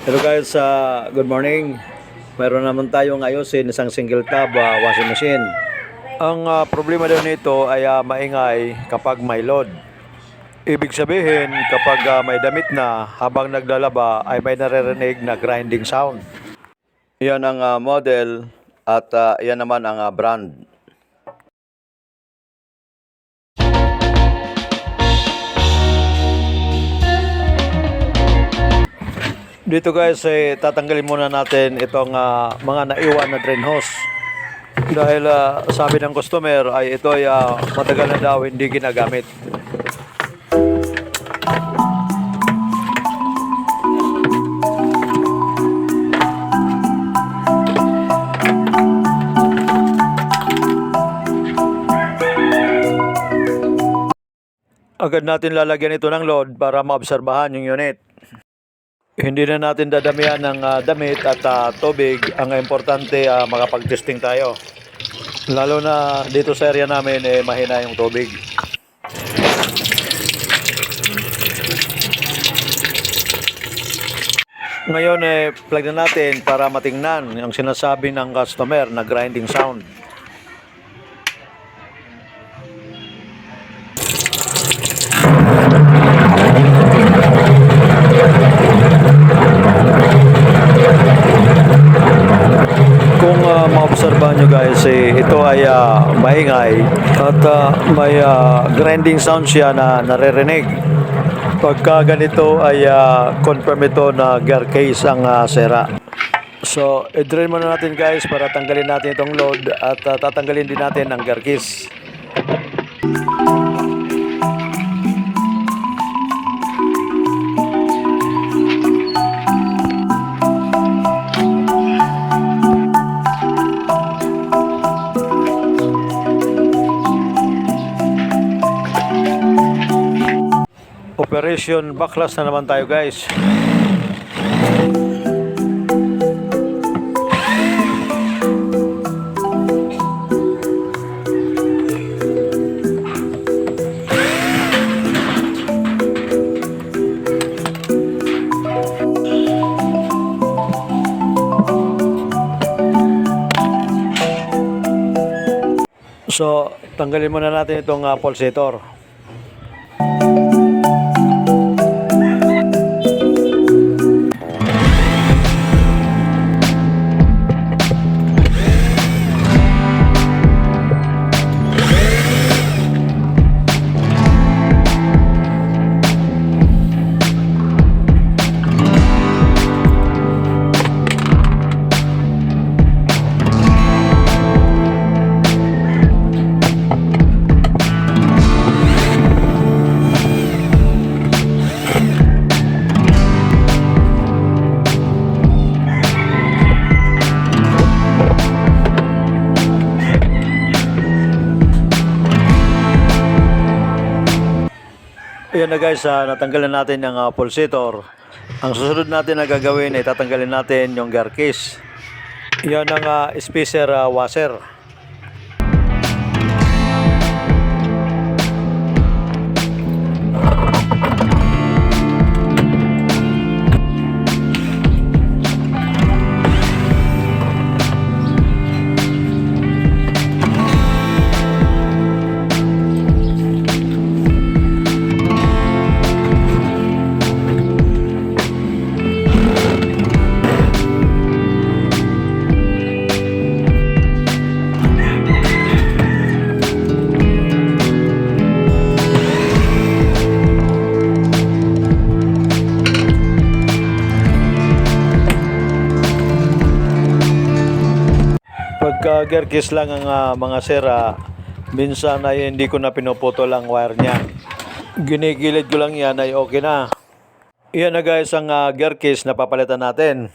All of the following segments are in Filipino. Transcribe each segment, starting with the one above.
Hello guys, good morning. Meron naman tayong ayusin isang single tub washing machine. Ang problema daw nito ay maingay kapag may load. Ibig sabihin kapag may damit na habang naglalaba ay may naririnig na grinding sound. Yan ang model at yan naman ang brand. Dito guys, tatanggalin muna natin itong mga naiwan na drain hose. Dahil sabi ng customer ay ito ay matagal na daw hindi ginagamit. Agad natin lalagyan ito ng load para maobserbahan yung unit. Hindi na natin dadamihan ng damit at tubig. Ang importante makapag-testing tayo. Lalo na dito sa area namin mahina yung tubig. Ngayon plug na natin para matingnan yung sinasabi ng customer na grinding sound. Kung maobserbahan nyo guys, ito ay maingay at may grinding sound siya na naririnig. Pagka ganito ay confirm ito na gear case ang sira. So, i-drain muna natin guys para tanggalin natin itong load at tatanggalin din natin ang gear case. Operation backlash na naman tayo guys. So, tanggalin muna natin itong pulsator. Ayan na guys, natanggalan natin yung pulsator. Ang susunod natin na gagawin ay tatanggalin natin yung gear case. Yan ang spacer washer. Pagka gear case lang ang mga sira, minsan ay hindi ko na pinuputol ang wire niya. Ginigilid ko lang yan ay okay na. Iyan na guys ang gear case na papalitan natin.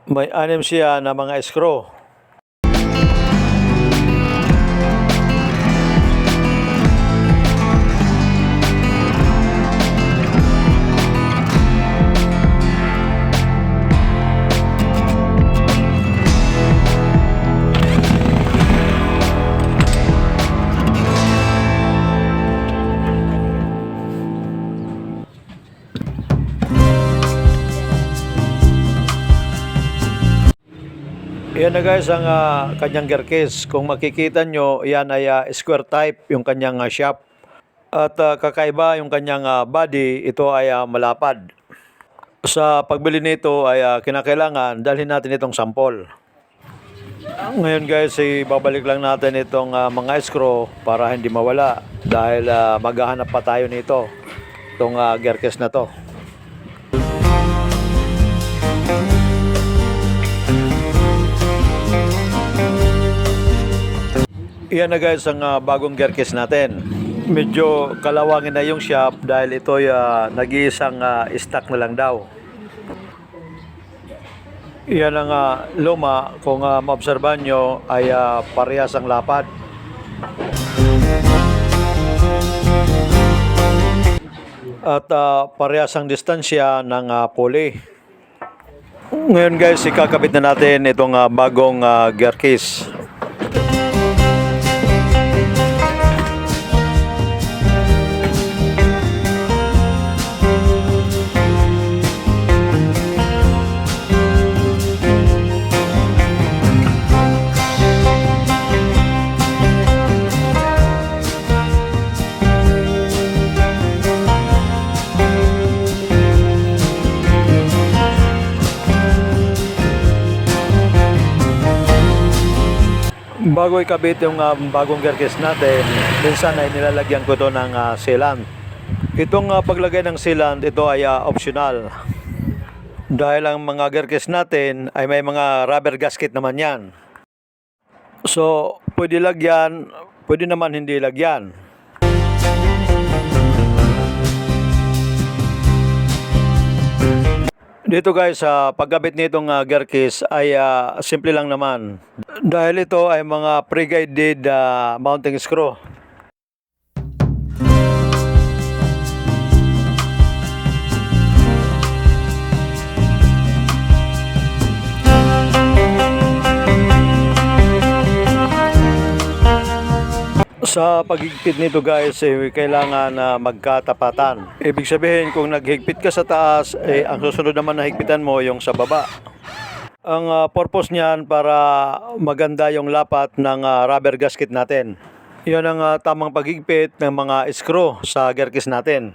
May 6 siya na mga screw. Yan na guys ang kanyang gear case. Kung makikita nyo, yan ay square type yung kanyang shaft. At kakaiba yung kanyang body, ito ay malapad. Sa pagbili nito ay kinakailangan dalhin natin itong sample. Ngayon guys, babalik lang natin itong mga screw para hindi mawala dahil maghahanap pa tayo nito, itong gear case na to. Iyan na guys ang bagong gear case natin. Medyo kalawangin na yung shop dahil ito nag-iisang stock na lang daw. Iyan ang luma, kung maobserbahan nyo ay parehas ang lapad. At parehas ang distansya ng pulley. Ngayon guys, ikakabit na natin itong bagong gear case. Bago ikabit yung bagong gear case natin, minsan ay nilalagyan ko ito ng sealant. Itong paglagay ng sealant, ito ay optional. Dahil ang mga gear case natin ay may mga rubber gasket naman yan. So, pwede lagyan, pwede naman hindi lagyan. Dito guys, sa pagkabit nitong gear case ay simple lang naman. Dahil ito ay mga pre-guided mounting screw. Sa paghigpit nito guys, kailangan magkatapatan. Ibig sabihin, kung naghigpit ka sa taas, ang susunod naman na higpitan mo yung sa baba. Ang purpose niyan para maganda yung lapat ng rubber gasket natin. Yan ang tamang paghigpit ng mga screw sa gear case natin.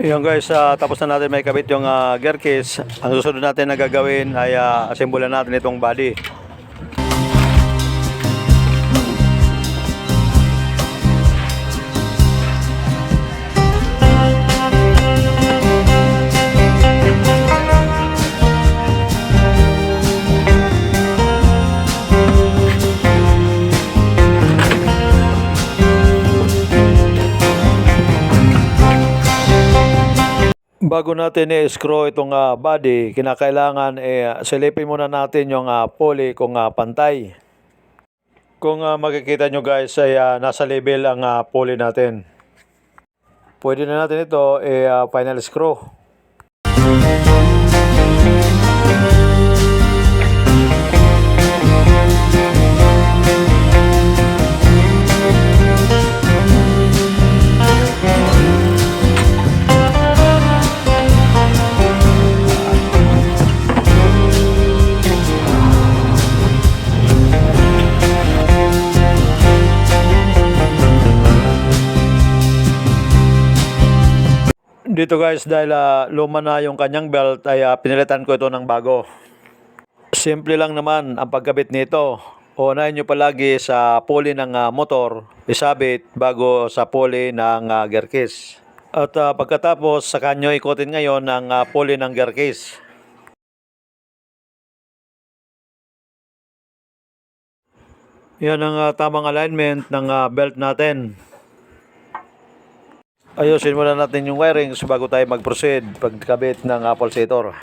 Yan guys, tapos na natin may kabit yung gear case. Ang susunod natin na gagawin ay assemble natin itong body. Bago natin i-screw itong body, kinakailangan silipin muna natin yung pulley kung pantay. Kung makikita nyo guys ay nasa level ang pulley natin. Pwede na natin ito final screw. Dito guys, dahil luma na yung kanyang belt ay pinilitan ko ito ng bago. Simple lang naman ang pagkabit nito. Unahin nyo palagi sa pulley ng motor, isabit bago sa pulley ng gear case. At pagkatapos, saka nyo ikutin ngayon ng pulley ng gear case. Yan ang tamang alignment ng belt natin. Ayusin muna natin yung wirings bago tayo mag-proceed pagkabit ng pulsator.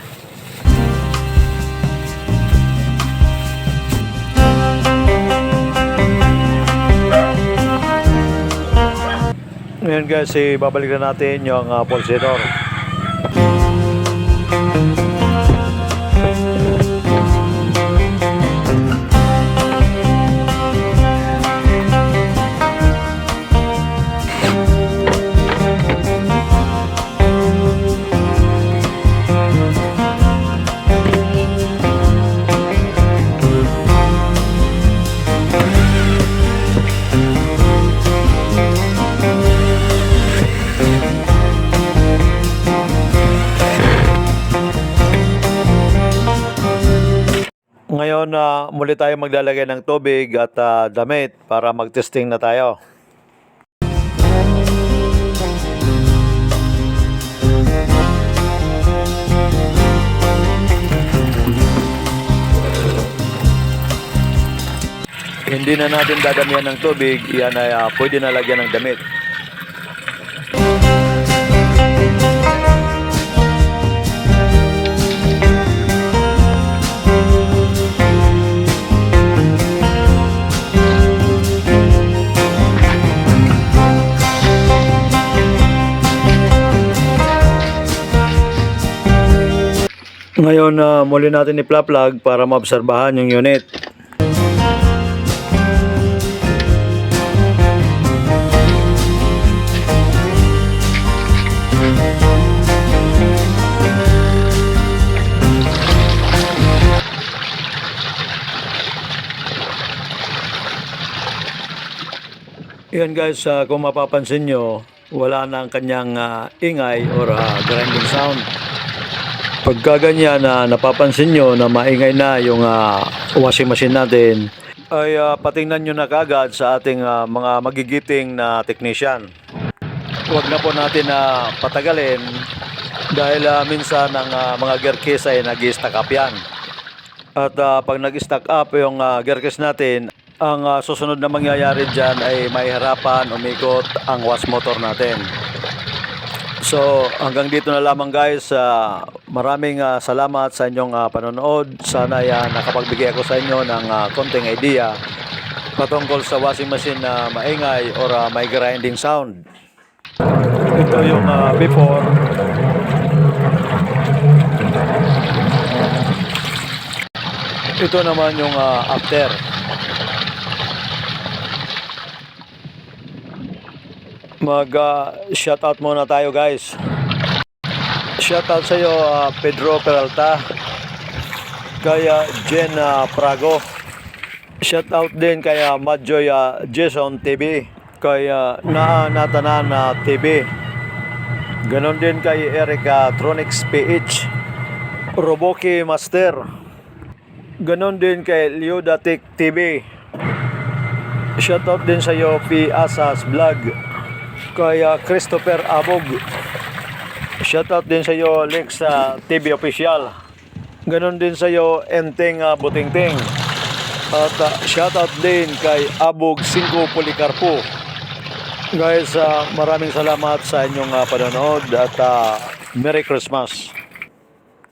Ngayon guys, babalik na natin yung pulsador. Ngayon, muli tayo maglalagay ng tubig at damit para mag-testing na tayo. Hindi na natin dadamihan ng tubig, yan ay pwede na lagyan ng damit. Ngayon, muli natin i-plug para maobserbahan yung unit. Yan guys, kung mapapansin nyo, wala na ang kanyang ingay or grinding sound. Pagka ganyan napapansin nyo na maingay na yung washing machine natin, ay patingnan nyo na kagad sa ating mga magigiting na technician. Huwag na po natin patagalin dahil minsan ang mga gear case ay nag-stack up yan. At pag nag-stack up yung gear case natin, ang susunod na mangyayari dyan ay mahihirapan umikot ang wash motor natin. So hanggang dito na lamang guys. Maraming salamat sa inyong panonood. Sana nakapagbigay ako sa inyo ng konting idea patungkol sa washing machine na maingay or may grinding sound. Ito yung before. Ito naman yung after. Shoutout muna tayo guys. Shoutout sa iyo Pedro Peralta, kaya Jen Prago. Shoutout din kay Madjoy Jason TV, kay Natanan TV. Ganon din kay Erica Tronics PH, Roboki Master. Ganon din kay Leodatic TV. Shoutout din sa iyo P. Asas Vlog, kaya Christopher Abog. Shoutout din sa iyo Lex TV Official. Ganon din sa iyo Enteng Butingting. At shoutout din kay Abog 5 Policarpo. Guys, maraming salamat sa inyong panonood at Merry Christmas.